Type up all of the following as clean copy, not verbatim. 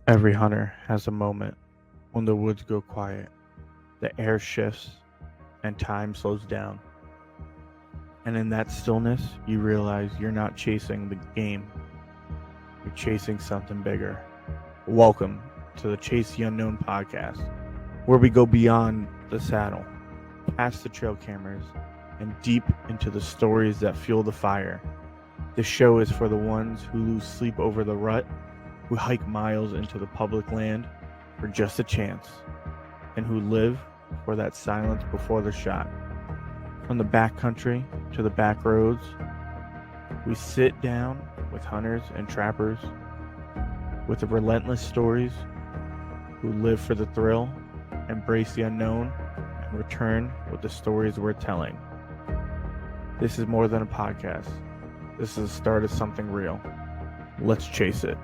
Every hunter has a moment when the woods go quiet, the air shifts, and time slows down. And in that stillness, you realize you're not chasing the game, you're chasing something bigger. Welcome to the Chase the Unknown podcast, where we go beyond the saddle, past the trail cameras, and deep into the stories that fuel the fire. This show is for the ones who lose sleep over the rut, who hike miles into the public land for just a chance, and who live for that silence before the shot. From the backcountry to the back roads, we sit down with hunters and trappers with the relentless stories who live for the thrill, embrace the unknown, and return with the stories we're telling. This is more than a podcast. This is the start of something real. Let's chase it.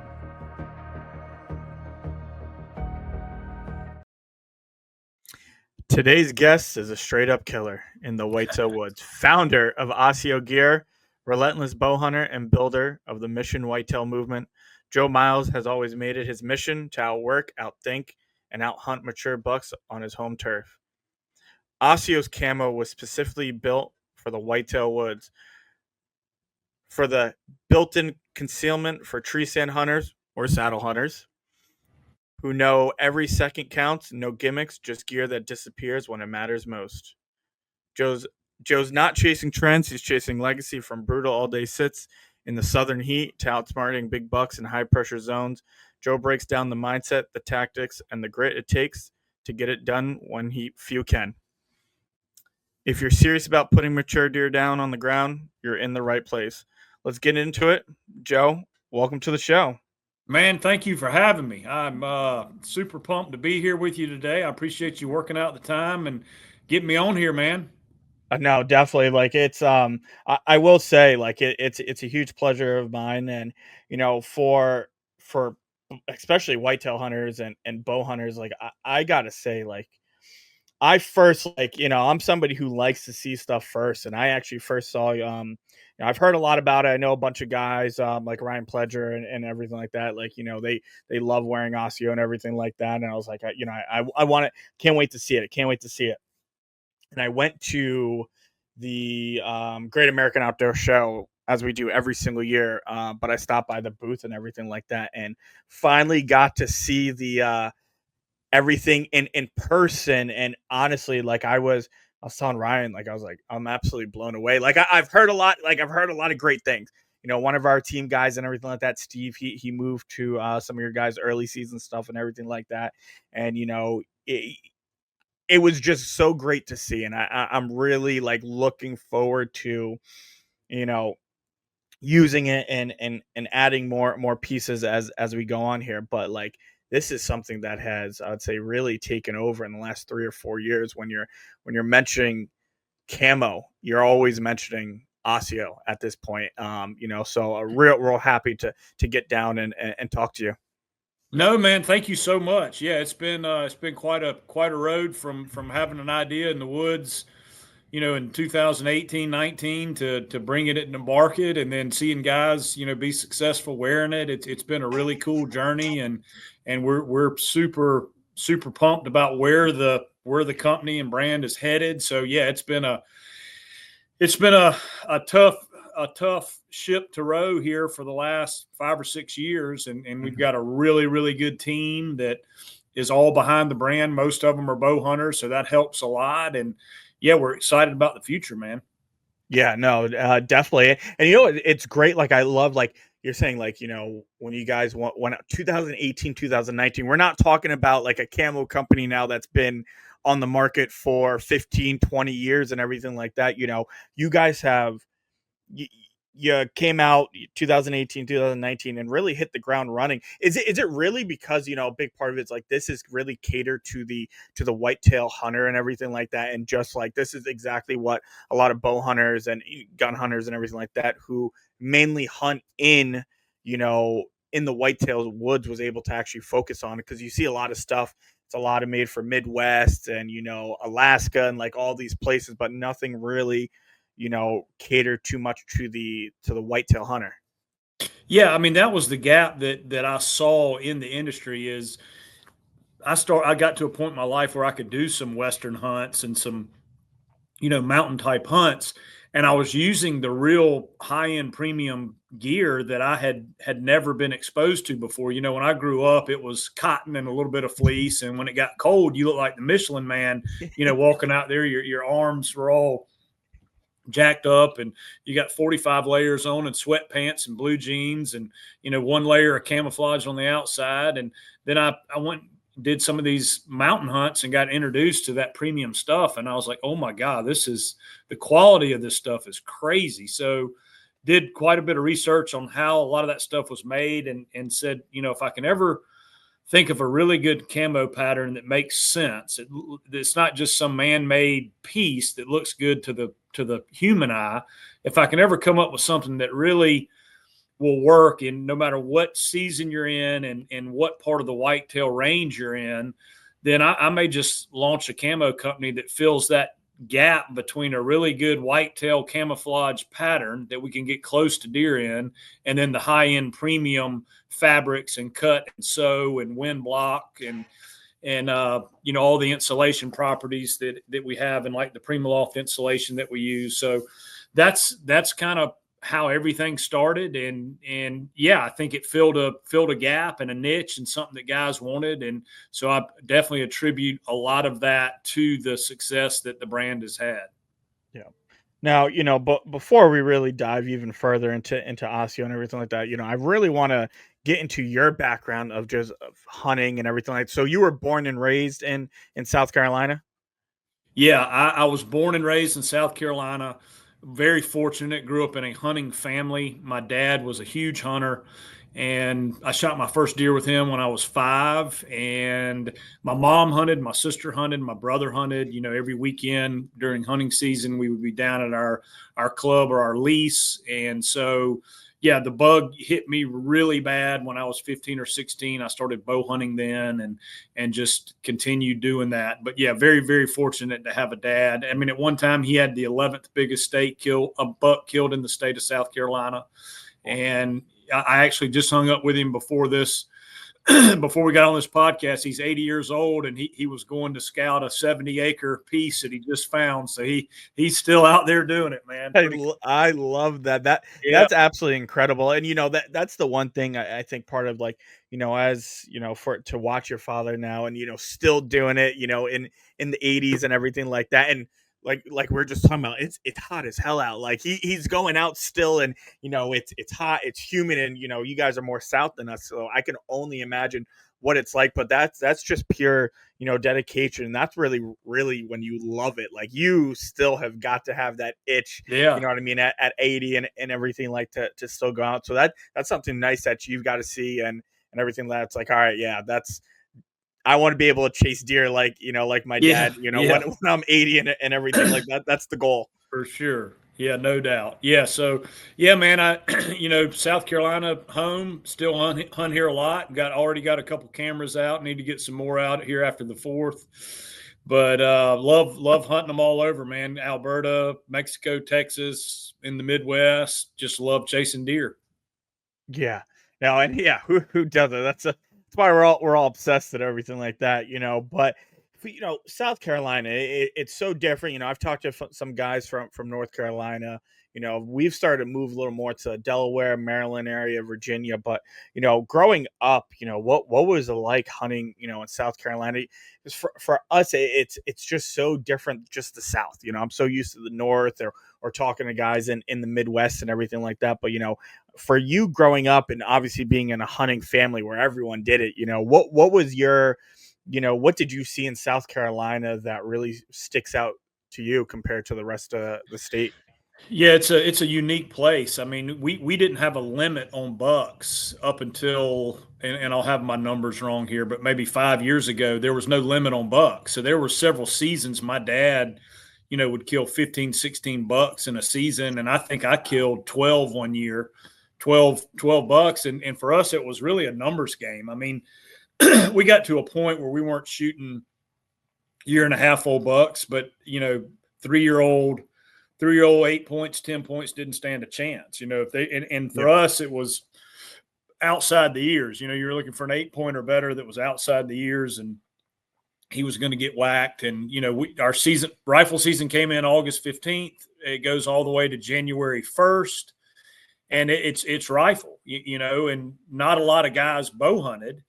Today's guest is a straight up killer in the whitetail woods, founder of ASIO Gear, relentless bow hunter, and builder of the Mission Whitetail movement. Joe Miles has always made it his mission to outwork, outthink, and outhunt mature bucks on his home turf. ASIO's camo was specifically built for the whitetail woods, for the built-in concealment for tree stand hunters or saddle hunters who know every second counts, no gimmicks, just gear that disappears when it matters most. Joe's Joe's not chasing trends, he's chasing legacy from brutal all-day sits in the southern heat to outsmarting big bucks in high-pressure zones. Joe breaks down the mindset, the tactics, and the grit it takes to get it done when few can. If you're serious about putting mature deer down on the ground, you're in the right place. Let's get into it. Joe, welcome to the show. Man, thank you for having me. I'm super pumped to be here with you today. I appreciate you working out the time and getting me on here, man. No, definitely. Like I will say, like it's a huge pleasure of mine, and for especially whitetail hunters and bow hunters, like I gotta say, like I first I'm somebody who likes to see stuff first, and I actually first saw I've heard a lot about it. I know a bunch of guys like Ryan Pledger and everything like that. Like they love wearing Osio and everything like that, and I was like, I want it. Can't wait to see it. Can't wait to see it. And I went to the Great American Outdoor Show as we do every single year. But I stopped by the booth and everything like that, and finally got to see the everything in person. And honestly, I was telling Ryan, like I'm absolutely blown away. Like I've heard a lot, I've heard a lot of great things. One of our team guys and everything like that, Steve, he moved to some of your guys' early season stuff and everything like that. And it was just so great to see, and I'm really like looking forward to you know using it and adding more pieces as we go on here. But like this is something that has, I would say, really taken over in the last 3 or 4 years. When you're mentioning camo, you're always mentioning Osio at this point. So real happy to get down and talk to you. No, man, thank you so much. Yeah, it's been quite a road from having an idea in the woods, in 2018, 19 to bringing it in the market and then seeing guys, be successful wearing it. It's been a really cool journey, and we're super pumped about where the company and brand is headed. So yeah, it's been a tough ship to row here for the last 5 or 6 years, and we've got a really good team that is all behind the brand. Most of them are bow hunters, so that helps a lot. And yeah, we're excited about the future, man. Yeah, no, definitely. And it's great. Like I love, like you're saying, like, when you guys went out 2018, 2019, we're not talking about like a camo company now that's been on the market for 15, 20 years and everything like that. You guys have, you, you came out 2018, 2019 and really hit the ground running. Is it really because a big part of it's like this is really catered to the whitetail hunter and everything like that, and just like this is exactly what a lot of bow hunters and gun hunters and everything like that who mainly hunt you know in the whitetail woods was able to actually focus on it, because you see a lot of stuff. It's a lot of made for Midwest and Alaska and like all these places, but nothing really cater too much to the whitetail hunter. Yeah, I mean that was the gap that I saw in the industry. Is I got to a point in my life where I could do some western hunts and some, mountain type hunts, and I was using the real high end premium gear that I had never been exposed to before. When I grew up, it was cotton and a little bit of fleece, and when it got cold, you look like the Michelin Man. Walking out there, your arms were all jacked up, and you got 45 layers on and sweatpants and blue jeans, and one layer of camouflage on the outside. And then I went did some of these mountain hunts and got introduced to that premium stuff, and I was like, oh my god, this is the quality of this stuff is crazy. So did quite a bit of research on how a lot of that stuff was made, and said, if I can ever think of a really good camo pattern that makes sense. It's not just some man-made piece that looks good to the human eye. If I can ever come up with something that really will work in no matter what season you're in, and what part of the whitetail range you're in, then I may just launch a camo company that fills that gap between a really good whitetail camouflage pattern that we can get close to deer in, and then the high end premium fabrics and cut and sew and wind block and all the insulation properties that we have, and like the Primaloft insulation that we use. So that's kind of how everything started, and yeah, I think it filled a gap and a niche and something that guys wanted, and so I definitely attribute a lot of that to the success that the brand has had. Yeah. Now, but before we really dive even further into ASIO and everything like that, I really want to get into your background of just of hunting and everything like. So you were born and raised in South Carolina? Yeah, I was born and raised in South Carolina. Very fortunate. Grew up in a hunting family. My dad was a huge hunter, and I shot my first deer with him when I was 5. And my mom hunted, my sister hunted, my brother hunted. Every weekend during hunting season, we would be down at our club or our lease. And so, yeah, the bug hit me really bad when I was 15 or 16. I started bow hunting then, and just continued doing that. But yeah, very, very fortunate to have a dad. I mean, at one time he had the 11th biggest state kill, a buck killed in the state of South Carolina. And I actually just hung up with him before this, before we got on this podcast. He's 80 years old, and he was going to scout a 70-acre piece that he just found. So he's still out there doing it, man. Pretty cool. I love that. Yeah. That's absolutely incredible. And that's the one thing I think part of, like, as for to watch your father now, and still doing it, in the 80s and everything like that. And like we're just talking about, it's hot as hell out. Like he's going out still, and it's hot, it's humid, and you guys are more south than us, so I can only imagine what it's like. But that's just pure dedication. And that's really, really when you love it. Like, you still have got to have that itch, Yeah. what I mean, at 80 and everything, like, to still go out. So that's something nice that you've got to see, and everything. That's like, all right, yeah, that's, I want to be able to chase deer, like, like my Yeah. dad, Yeah. when I'm 80 and everything like that. That's the goal. For sure. Yeah, no doubt. Yeah, so yeah, man, I South Carolina home, still hunt here a lot. Already got a couple cameras out. Need to get some more out here after the 4th. But love hunting them all over, man. Alberta, Mexico, Texas, in the Midwest. Just love chasing deer. Yeah. No, and yeah, who doesn't? That's why we're all obsessed and everything like that, But South Carolina, it's so different. I've talked to some guys from North Carolina. We've started to move a little more to Delaware, Maryland area, Virginia. But growing up, what was it like hunting, in South Carolina? Because for us, it's just so different. Just the South, I'm so used to the North, or talking to guys in the Midwest and everything like that. But for you growing up and obviously being in a hunting family where everyone did it, what was your, what did you see in South Carolina that really sticks out to you compared to the rest of the state? Yeah, it's a unique place. I mean, we didn't have a limit on bucks up until, and I'll have my numbers wrong here, but maybe 5 years ago there was no limit on bucks. So there were several seasons my dad, would kill 15, 16 bucks in a season, and I think I killed 12 one year, 12 bucks, and for us it was really a numbers game. I mean, we got to a point where we weren't shooting year and a half old bucks, but 3-year old 3-year-old 8 points, 10 points didn't stand a chance. If they and for Yep. us it was outside the ears. You're looking for an 8 point or better that was outside the ears, and he was going to get whacked. And our rifle season came in August 15th. It goes all the way to January 1st, and it's rifle. And not a lot of guys bow hunted,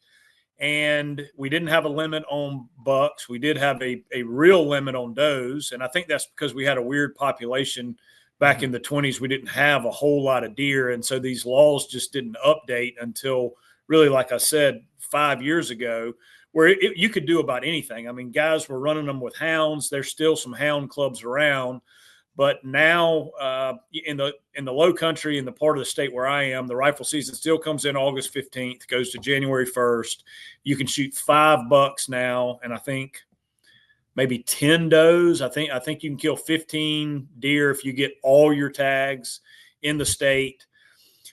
and we didn't have a limit on bucks. We did have a real limit on does, and I think that's because we had a weird population back in the 20s. We didn't have a whole lot of deer, and so these laws just didn't update until really, like I said, 5 years ago, where you could do about anything. I mean, guys were running them with hounds. There's still some hound clubs around, but now in the low country, in the part of the state where I am, the rifle season still comes in August 15th, goes to January 1st. You can shoot 5 bucks now, and I think maybe 10 does. I think you can kill 15 deer if you get all your tags in the state.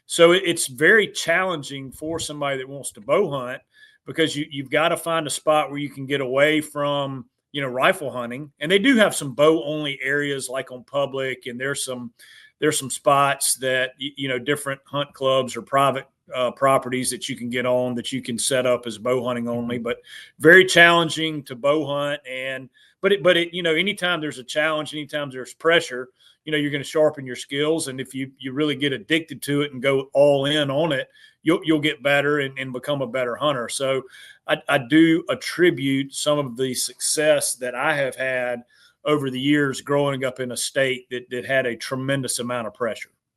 So it's very challenging for somebody that wants to bow hunt, because you've got to find a spot where you can get away from rifle hunting. And they do have some bow only areas like on public, and there's some spots that different hunt clubs or private properties that you can get on, that you can set up as bow hunting only. But very challenging to bow hunt. And but anytime there's a challenge, anytime there's pressure, you're going to sharpen your skills. And if you really get addicted to it and go all in on it, you'll get better and become a better hunter. So I do attribute some of the success that I have had over the years growing up in a state that had a tremendous amount of pressure.